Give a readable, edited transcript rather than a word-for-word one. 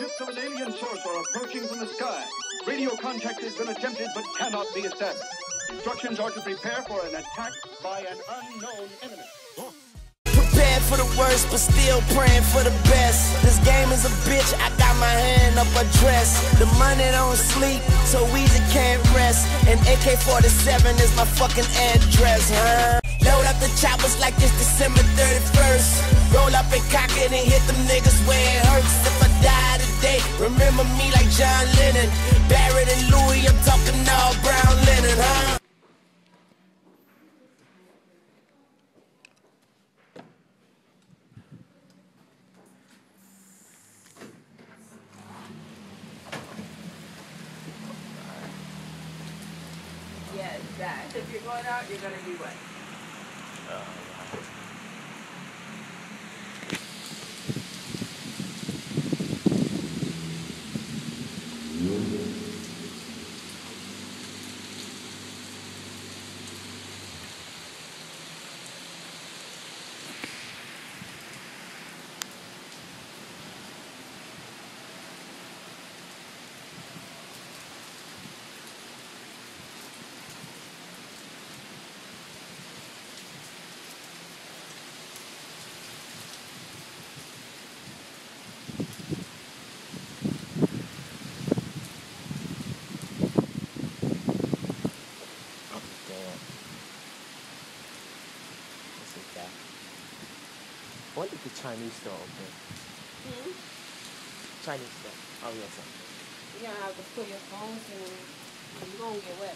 Ships of an alien source are approaching from the sky. Radio contact has been attempted but cannot be established. Instructions are to prepare for an attack by an unknown enemy. Prepared for the worst, but still praying for the best. This game is a bitch, I got my hand up a dress. The money don't sleep, so easy can't rest. And AK-47 is my fucking address, huh? Load up the choppers like it's December 31st. Roll up and cock it and hit them niggas where it hurts. If I die today, remember me like John Lennon. Barrett and Louis, I'm talking all brown linen, huh? Yes, that. If you're going out, you're gonna be wet. When did the Chinese store open? Chinese store. Oh, yes. You're gonna have to put your phones in. You're gonna get wet.